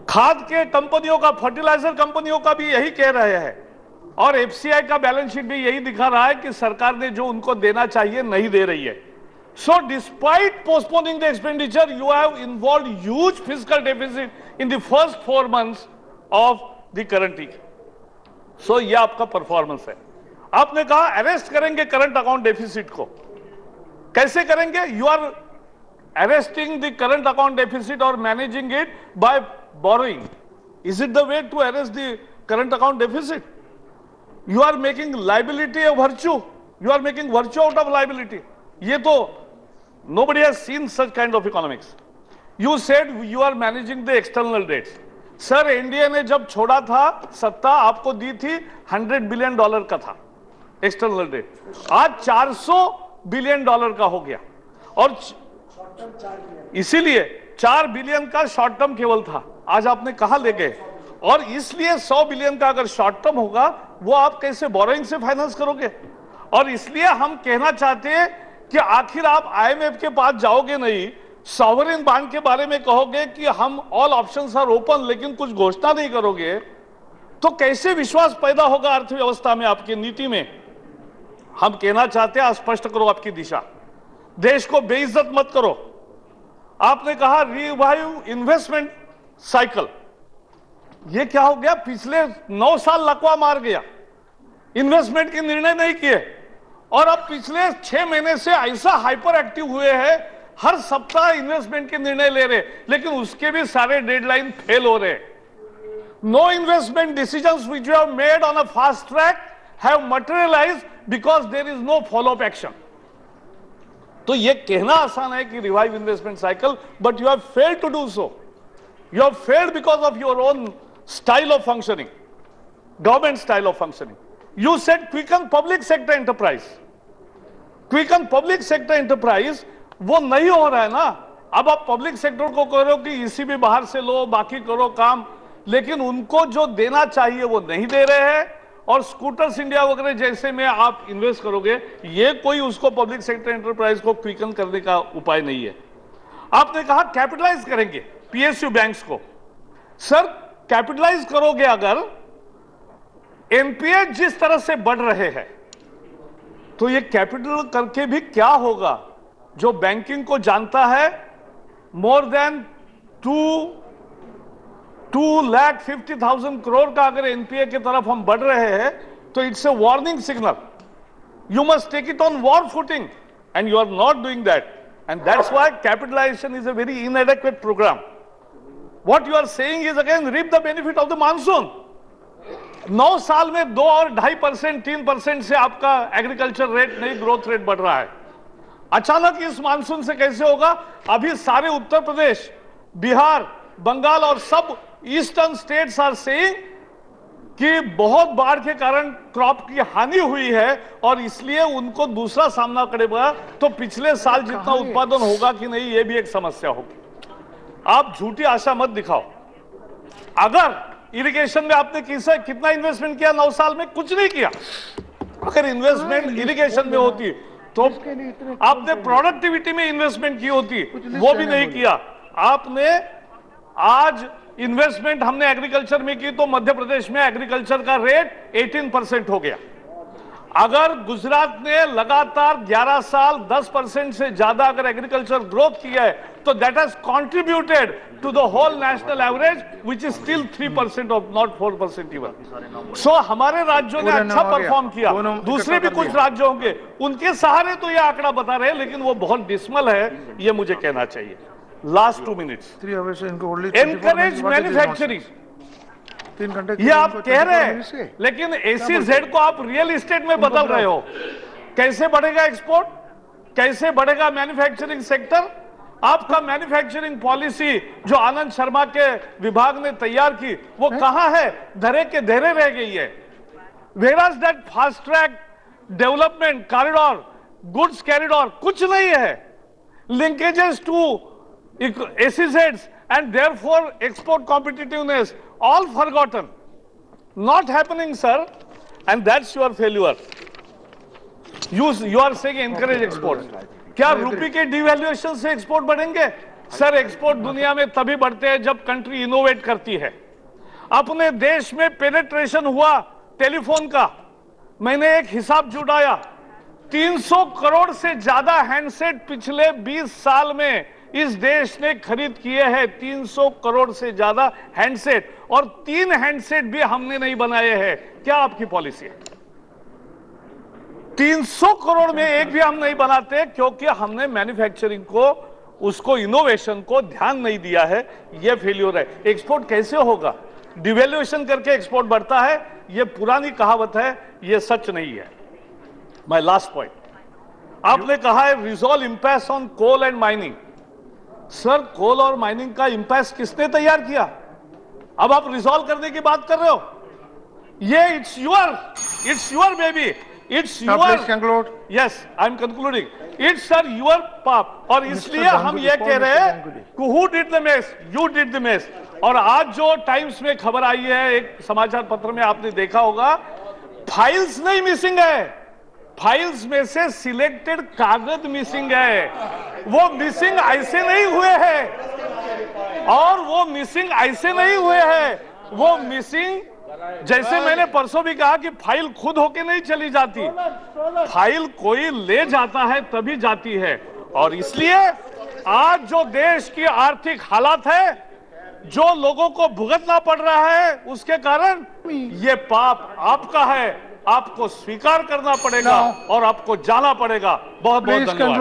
खाद के कंपनियों का, फर्टिलाइजर कंपनियों का भी यही कह रहे हैं, और एफसीआई का बैलेंस शीट भी यही दिखा रहा है कि सरकार ने जो उनको देना चाहिए नहीं दे रही है. So despite postponing the expenditure, you have involved huge fiscal deficit in the first 4 months of the current year. So ये आपका परफॉर्मेंस है. आपने कहा अरेस्ट करेंगे करंट अकाउंट डेफिसिट को. कैसे करेंगे? You are arresting the current account deficit or managing it by borrowing. Is it the way to arrest the current account deficit? You are making liability a virtue. You are making virtue out of liability. ये तो nobody has seen such kind of economics. You said you are managing the external debts. Sir NDA ने जब छोड़ा था सत्ता, आपको दी थी $100 billion का था एक्सटर्नल डेट. आज $400 बिलियन का हो गया, और इसीलिए 4 बिलियन का शॉर्ट टर्म केवल था. आज आपने कहा ले गए, और इसलिए 100 बिलियन का अगर शॉर्ट टर्म होगा वो आप कैसे बोरोइंग से फाइनेंस करोगे? और इसलिए हम कहना चाहते हैं कि आखिर आप आईएमएफ के पास जाओगे नहीं, सॉवरेन बॉन्ड के बारे में कहोगे कि हम ऑल ऑप्शंस आर ओपन, लेकिन कुछ घोषणा नहीं करोगे, तो कैसे विश्वास पैदा होगा अर्थव्यवस्था में, आपकी नीति में? हम कहना चाहते हैं स्पष्ट करो आपकी दिशा, देश को बेइज्जत मत करो. आपने कहा रिवाइव इन्वेस्टमेंट साइकिल. ये क्या हो गया? पिछले 9 साल लकवा मार गया, इन्वेस्टमेंट के निर्णय नहीं किए, और अब पिछले 6 महीने से ऐसा हाइपर एक्टिव हुए हैं, हर सप्ताह इन्वेस्टमेंट के निर्णय ले रहे, लेकिन उसके भी सारे डेडलाइन फेल हो रहे. No investment decisions which you have made on a fast track have materialised because there is no follow up action. तो ये कहना आसान है कि revive investment cycle, but you have failed to do so. You have failed because of your own style of functioning, government style of functioning. You said quicken public sector enterprise. Quicken public sector enterprise, वो नहीं हो रहा है ना. अब आप public sector को कह रहे हो कि ईसीबी बाहर से लो, बाकी करो काम, लेकिन उनको जो देना चाहिए वो नहीं दे रहे हैं, और स्कूटर्स इंडिया वगैरह जैसे में आप इन्वेस्ट करोगे, ये कोई उसको पब्लिक सेक्टर एंटरप्राइज को क्विकन करने का उपाय नहीं है. आपने कहा कैपिटलाइज करेंगे पीएसयू बैंक्स को. सर कैपिटलाइज करोगे अगर, एनपीए जिस तरह से बढ़ रहे हैं, तो ये कैपिटल करके भी क्या होगा? जो बैंकिंग को जानता है, मोर देन 2,50,000 करोड़ का अगर एनपीए की तरफ हम बढ़ रहे हैं, तो it's a warning signal. You must take it on war footing, and you are not doing that, and that's why capitalization is a very inadequate program. What you are saying is again reap the benefit of the monsoon. 9 साल में 2 और 2.5%, 3% से आपका agriculture rate नहीं, growth rate बढ़ रहा है. अचानक इस मानसून से कैसे होगा? अभी सारे उत्तर प्रदेश, बिहार, बंगाल और सब ईस्टर्न स्टेट्स आर सेइंग कि बहुत बाढ़ के कारण क्रॉप की हानि हुई है, और इसलिए उनको दूसरा सामना करेगा. तो पिछले साल जितना उत्पादन होगा कि नहीं, ये भी एक समस्या होगी. आप झूठी आशा मत दिखाओ. अगर इरिगेशन में आपने कितना इन्वेस्टमेंट किया 9 साल में? कुछ नहीं किया. अगर इन्वेस्टमेंट इरिगेशन में होती तो आपने प्रोडक्टिविटी में इन्वेस्टमेंट की होती, वो भी नहीं किया आपने. आज इन्वेस्टमेंट हमने एग्रीकल्चर में की, तो मध्य प्रदेश में एग्रीकल्चर का रेट 18% हो गया. अगर गुजरात ने लगातार 11 साल 10% से ज्यादा अगर एग्रीकल्चर ग्रोथ किया है, तो that has contributed to the whole national average which is still 3% of not 4% even. So हमारे राज्यों ने अच्छा परफॉर्म किया. दूसरे भी कुछ राज्य होंगे, उनके सहारे तो ये आंकड़ा बता रहे हैं, लेकिन वो बहुत डिसमल है, ये मुझे कहना चाहिए. Last 2 minutes. एनकरेज मैन्युफैक्चरिंग, ये आप कह रहे हैं, लेकिन एसीजेड को आप रियल एस्टेट में बदल रहे हो. कैसे बढ़ेगा एक्सपोर्ट? कैसे बढ़ेगा मैन्युफैक्चरिंग सेक्टर? आपका मैन्युफैक्चरिंग पॉलिसी जो आनंद शर्मा के विभाग ने तैयार की, वो कहां है? धरे के धरे रह गई है. Where is that fast track development corridor, goods corridor? कुछ नहीं है. लिंकेजेस टू एसीजेड्स and therefore export competitiveness all forgotten, not happening, sir, and that's your failure. You are saying encourage export. क्या रुपये के डिवैल्यूएशन से एक्सपोर्ट बढ़ेंगे? Sir export दुनिया में तभी बढ़ते हैं जब कंट्री इनोवेट करती है। अपने देश में पेनिट्रेशन हुआ टेलीफोन का, मैंने एक हिसाब जुटाया, 300 करोड़ से ज्यादा हैंडसेट पिछले 20 साल में इस देश ने खरीद किए हैं। 300 करोड़ से ज्यादा हैंडसेट, और 3 हैंडसेट भी हमने नहीं बनाए हैं। क्या आपकी पॉलिसी है? 300 करोड़ में एक भी हम नहीं बनाते क्योंकि हमने मैन्युफैक्चरिंग को, उसको इनोवेशन को ध्यान नहीं दिया है। यह फेल्योर है। एक्सपोर्ट कैसे होगा? डिवैल्यूएशन करके एक्सपोर्ट बढ़ता है, यह पुरानी कहावत है, यह सच नहीं है। माय लास्ट पॉइंट, आपने कहा है resolve impasse on coal and mining. Sir coal और माइनिंग का इंपैस किसने तैयार किया? अब आप रिजॉल्व करने की बात कर रहे हो? ये it's your baby, it's your, yes I am concluding, it's sir your पाप। और इसलिए हम ये कह रहे हैं who did the mess? You did the mess. और आज जो टाइम्स में खबर आई है, एक समाचार पत्र में आपने देखा होगा, फाइल्स नहीं मिसिंग है, फाइल्स में से सिलेक्टेड कागज मिसिंग है। वो मिसिंग ऐसे नहीं हुए हैं, और वो मिसिंग ऐसे नहीं हुए हैं, वो मिसिंग, जैसे मैंने परसों भी कहा कि फाइल खुद होके नहीं चली जाती, फाइल कोई ले जाता है तभी जाती है। और इसलिए आज जो देश की आर्थिक हालात है, जो लोगों को भुगतना पड़ रहा है, उसके कारण ये पाप आपका है, आपको स्वीकार करना पड़ेगा और आपको जाना पड़ेगा। बहुत बहुत धन्यवाद।